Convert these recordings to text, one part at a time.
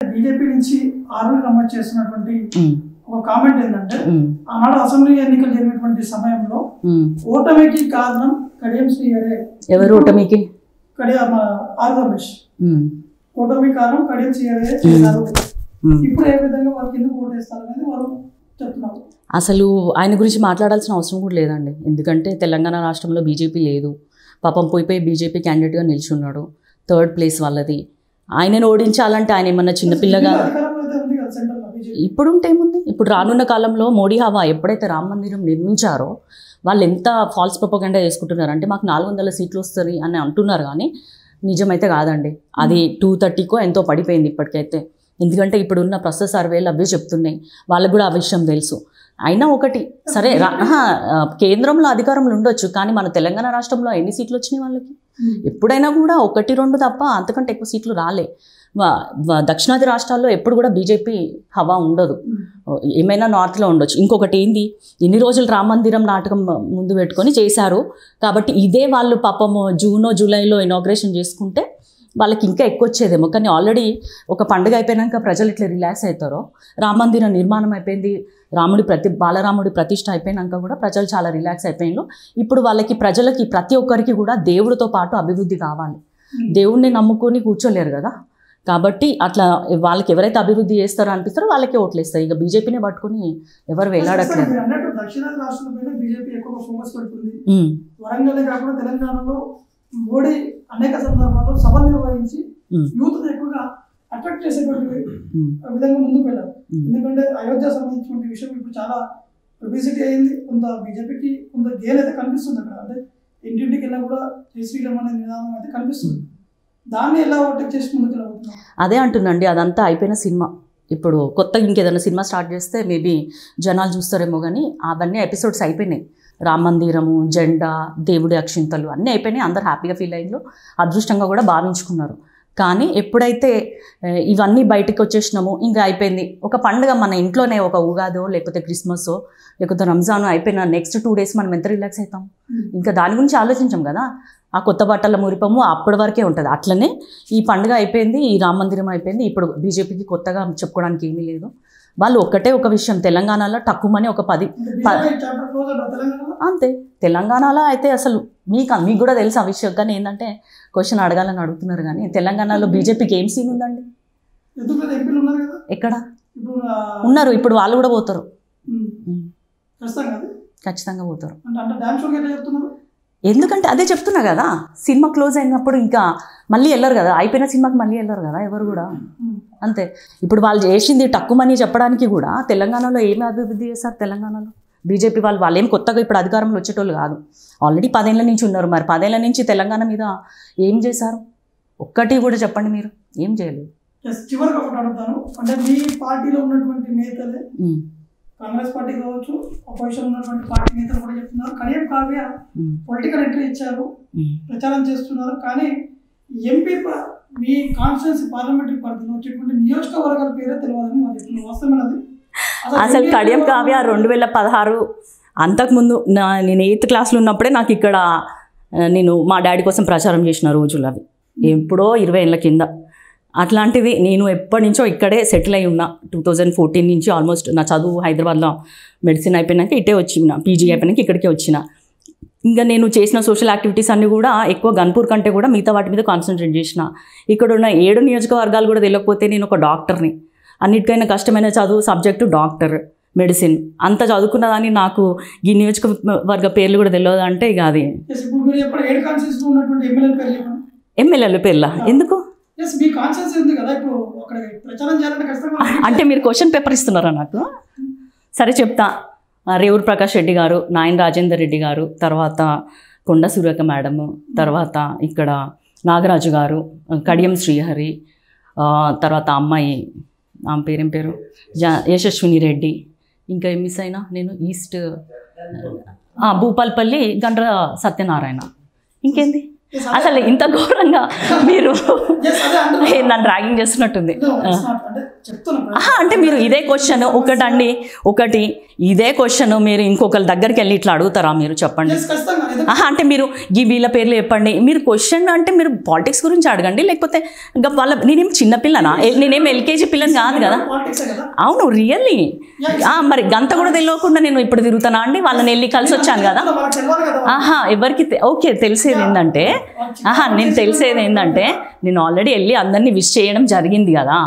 BJP నుంచి army నమోదు చేస్తున్నటువంటి ఒక కామెంట్ ఏంటంటే ఆనాడు అసెంబ్లీ ఎన్నికలు జరిగినటువంటి సమయంలో ఓటమికి కారణం కడియం శ్రీహరే. ఎవరు ఓటమికి? ఆర్ రమేష్. ఓటమి కారణం కడియం శ్రీహరే చేశారు. ఇప్పుడు ఏ విధంగా వాళ్ళకి ఎందుకు ఓటేస్తారు అనేది వాళ్ళు చెప్తున్నారు. అసలు ఆయన గురించి మాట్లాడాల్సిన అవసరం కూడా లేదండి. ఎందుకంటే తెలంగాణ రాష్ట్రంలో బీజేపీ లేదు. పాపం పోయిపోయి బీజేపీ క్యాండిడేట్గా నిల్చున్నాడు. 3rd ప్లేస్ వాళ్ళది. ఆయనను ఓడించాలంటే ఆయన ఏమన్నా చిన్నపిల్లగా ఇప్పుడు ఉంటే ఏముంది? ఇప్పుడు రానున్న కాలంలో మోడీ హవా. ఎప్పుడైతే రామ మందిరం నిర్మించారో వాళ్ళు ఎంత ఫాల్స్ ప్రొపగండా చేసుకుంటున్నారు అంటే మాకు 400 సీట్లు వస్తుంది అని అంటున్నారు, కానీ నిజమైతే కాదండి. అది 230కో ఎంతో పడిపోయింది ఇప్పటికైతే. ఎందుకంటే ఇప్పుడున్న ప్రస్తుత సర్వేలు అవే చెప్తున్నాయి. వాళ్ళకు కూడా ఆ విషయం తెలుసు. అయినా ఒకటి సరే, కేంద్రంలో అధికారంలో ఉండొచ్చు, కానీ మన తెలంగాణ రాష్ట్రంలో ఎన్ని సీట్లు వచ్చినాయి వాళ్ళకి? ఎప్పుడైనా కూడా 1-2 తప్ప అంతకంటే ఎక్కువ సీట్లు రాలే. దక్షిణాది రాష్ట్రాల్లో ఎప్పుడు కూడా బీజేపీ హవా ఉండదు. ఏమైనా నార్త్లో ఉండొచ్చు. ఇంకొకటి ఏంది, ఇన్ని రోజులు రామ మందిరం నాటకం ముందు పెట్టుకొని చేశారు కాబట్టి ఇదే వాళ్ళు పాపము జూనో జూలైలో ఇనాగ్రేషన్ చేసుకుంటే వాళ్ళకి ఇంకా ఎక్కువ వచ్చేదేమో. కానీ ఆల్రెడీ ఒక పండుగ అయిపోయాక ప్రజలు ఇట్లా రిలాక్స్ అవుతారో, రామ మందిరం నిర్మాణం అయిపోయింది, బాలరాముడి ప్రతిష్ఠ అయిపోయినాక కూడా ప్రజలు చాలా రిలాక్స్ అయిపోయినారు. ఇప్పుడు ప్రజలకి ప్రతి ఒక్కరికి కూడా దేవుడితో పాటు అభివృద్ధి కావాలి. దేవుడిని నమ్ముకొని కూర్చోలేరు కదా. కాబట్టి అట్లా వాళ్ళకి ఎవరైతే అభివృద్ధి చేస్తారో అనిపిస్తారో వాళ్ళకే ఓట్లు వేస్తారు. ఇక బీజేపీనే పట్టుకుని ఎవరు వెళ్ళాడట్లేదు. దక్షిణాది రాష్ట్రాలపైన బీజేపీ ఎక్కువ ఫోకస్ పెడుతుంది. వరంగల్ కాకుండా తెలంగాణలో మోడీ అనేక సందర్భాల్లో సభలు నిర్వహించి యూత్ ఎక్కువగా అట్రాక్ట్ చేసేటువంటి విధంగా ముందుకు వెళ్ళారు. ఎందుకంటే అయోధ్య సంబంధించిన విషయం ఇప్పుడు చాలా పబ్లిసిటీ అయింది. కొంత బీజేపీకి కొంత గేల్ అయితే కనిపిస్తుంది అక్కడ. అంటే ఇంటింటికి వెళ్ళినా కూడా జై శ్రీరామ్ అనే నినాదం అయితే కనిపిస్తుంది. దాన్ని ఎలా ఓవర్టేక్ చేసి ముందుకు వెళ్ళబోతున్నారు? అదే అంటుందండి, అదంతా అయిపోయిన సినిమా. ఇప్పుడు కొత్తగా ఇంకేదైనా సినిమా స్టార్ట్ చేస్తే మేబీ జనాలు చూస్తారేమో, కానీ అవన్నీ ఎపిసోడ్స్ అయిపోయినాయి. రామ మందిరము, జెండా, దేవుడి అక్షింతలు అన్నీ అయిపోయినాయి. అందరు హ్యాపీగా ఫీల్ అయ్యారు, అదృష్టంగా కూడా భావించుకున్నారు. కానీ ఎప్పుడైతే ఇవన్నీ బయటకు వచ్చేసినామో ఇంకా అయిపోయింది. ఒక పండుగ మన ఇంట్లోనే, ఒక ఉగాదో లేకపోతే క్రిస్మసో లేకపోతే రంజానో అయిపోయిన నెక్స్ట్ 2 days మనం ఎంత రిలాక్స్ అవుతాం? ఇంకా దాని గురించి ఆలోచించాం కదా. ఆ కొత్త బట్టల మురిపము అప్పటి వరకే ఉంటుంది. అట్లనే ఈ పండుగ అయిపోయింది, ఈ రామ మందిరం అయిపోయింది. ఇప్పుడు బీజేపీకి కొత్తగా చెప్పుకోవడానికి ఏమీ లేదు. వాళ్ళు ఒక్కటే ఒక విషయం, తెలంగాణలో తక్కువని ఒక 10 అంతే. తెలంగాణలో అయితే అసలు మీకు కూడా తెలుసు ఆ విషయం, కానీ ఏంటంటే క్వశ్చన్ అడగాలని అడుగుతున్నారు. కానీ తెలంగాణలో బీజేపీకి ఏం సీన్ ఉందండి? ఎక్కడ ఉన్నారు? ఇప్పుడు వాళ్ళు కూడా పోతారు, ఖచ్చితంగా పోతారు. ఎందుకంటే అదే చెప్తున్నా కదా, సినిమా క్లోజ్ అయినప్పుడు ఇంకా మళ్ళీ వెళ్ళరు కదా. అయిపోయిన సినిమాకి మళ్ళీ వెళ్ళరు కదా ఎవరు కూడా. అంతే. ఇప్పుడు వాళ్ళు చేసింది తక్కువని చెప్పడానికి కూడా తెలంగాణలో ఏమి అభివృద్ధి చేస్తారు? తెలంగాణలో బీజేపీ వాళ్ళు ఏం కొత్తగా ఇప్పుడు అధికారంలో వచ్చేటోళ్ళు కాదు. ఆల్రెడీ 10 ఏళ్ల నుంచి ఉన్నారు. మరి 10 ఏళ్ల నుంచి తెలంగాణ మీద ఏం చేశారు? ఒక్కటి కూడా చెప్పండి మీరు. ఏం చేయలేదు. చివరిగా ఒకటి అడుగుతాను, అంటే మీ పార్టీలో ఉన్నటువంటి నేతలే, కాంగ్రెస్ పార్టీ కావచ్చు, అపోజిషన్ ఉన్నటువంటి పార్టీ నేతలు కూడా చెప్తున్నారు కడియం కావ్య పొలిటికల్ ఎంట్రీ ఇచ్చారు, ప్రచారం చేస్తున్నారు. కానీ ఎంపీ మీ కాన్స్టిట్యున్సీ పార్లమెంటరీ పరిధిలో వచ్చేటువంటి నియోజకవర్గాల పేరే తెలియదని వాళ్ళు చెప్తున్నారు. వాస్తవమైనది? అసలు కడియం కావ్య 2016 అంతకుముందు నేను 8th క్లాస్లో ఉన్నప్పుడే నాకు ఇక్కడ నేను మా డాడీ కోసం ప్రచారం చేసిన రోజులు అవి. ఎప్పుడో 20 ఏళ్ళ కింద. అట్లాంటిది నేను ఎప్పటి నుంచో ఇక్కడే సెటిల్ అయి ఉన్నా. 2014 నుంచి ఆల్మోస్ట్ నా చదువు హైదరాబాద్లో మెడిసిన్ అయిపోయినాక ఇటే వచ్చిన, పీజీ అయిపోయినాక ఇక్కడికే వచ్చిన. ఇంకా నేను చేసిన సోషల్ యాక్టివిటీస్ అన్నీ కూడా ఎక్కువ గన్పూర్ కంటే కూడా మిగతా వాటి మీద కాన్సన్ట్రేట్ చేసిన. ఇక్కడ ఉన్న 7 నియోజకవర్గాలు కూడా తెలియకపోతే నేను ఒక డాక్టర్ని. అన్నిటికైనా కష్టమైన చదువు సబ్జెక్టు డాక్టర్, మెడిసిన్. అంత చదువుకున్న దాన్ని నాకు ఈ నియోజకవర్గ పేర్లు కూడా తెలియదు అంటే ఇక అది ఎమ్మెల్యేల పేర్ల ఎందుకు అంటే మీరు క్వశ్చన్ పేపర్ ఇస్తున్నారా నాకు? సరే చెప్తా. రేవూరు ప్రకాష్ రెడ్డి గారు, నాయన్ రాజేందర్ రెడ్డి గారు, తర్వాత కొండ సురేఖ మేడము, తర్వాత ఇక్కడ నాగరాజు గారు, కడియం శ్రీహరి, తర్వాత అమ్మాయి ఆమె పేరేం పేరు యశస్విని రెడ్డి, ఇంకా ఏం మిస్ అయినా నేను ఈస్ట్ భూపాల్పల్లి గండ్ర సత్యనారాయణ, ఇంకేంది అసలు ఇంత ఘోరంగా మీరు నన్ను ర్యాగింగ్ చేస్తున్నట్టుంది. అంటే మీరు ఇదే క్వశ్చన్ ఒకటి ఇదే క్వశ్చన్ మీరు ఇంకొకరి దగ్గరికి వెళ్ళి ఇట్లా అడుగుతారా మీరు? చెప్పండి. అంటే మీరు ఈ వీళ్ళ పేర్లు చెప్పండి. మీరు క్వశ్చన్ అంటే మీరు పాలిటిక్స్ గురించి అడగండి, లేకపోతే వాళ్ళ నేనేం చిన్నపిల్లనా, నేనేం ఎల్కేజీ పిల్లని కాదు కదా. అవును, రియల్లీ. మరి గంత కూడా తెలియకుండా నేను ఇప్పుడు తిరుగుతానా అండి? వాళ్ళని వెళ్ళి కలిసి వచ్చాను కదా. ఎవరికి ఓకే తెలిసేది ఏంటంటే నేను ఆల్రెడీ వెళ్ళి అందరినీ విష్ చేయడం జరిగింది కదా,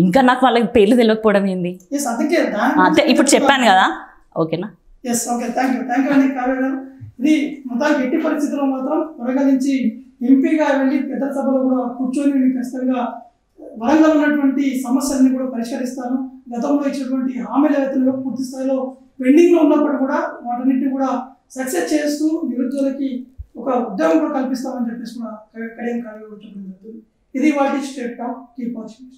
ఇంకా నాకు వాళ్ళకి పేర్లు తెలియకపోవడం ఏంది? ఇప్పుడు చెప్పాను కదా. ఓకేనా? ఇది మొత్తానికి ఎట్టి పరిస్థితుల్లో మాత్రం వరంగల్ నుంచి ఎంపీగా వెళ్ళి పెద్ద సభలో కూడా కూర్చొని ఖచ్చితంగా వరంగల్ ఉన్నటువంటి సమస్యలను కూడా పరిష్కరిస్తాను, గతంలో ఇచ్చినటువంటి హామీలు ఏవైతే పూర్తి స్థాయిలో పెండింగ్ లో ఉన్నప్పుడు కూడా వాటన్నిటిని కూడా సక్సెస్ చేస్తూ నిరుద్యోగులకి ఒక ఉద్యోగం కూడా కల్పిస్తామని చెప్పేసి కూడా కడియం కావ్య. ఇది వాటి స్టేట్ టాప్. Keep watching.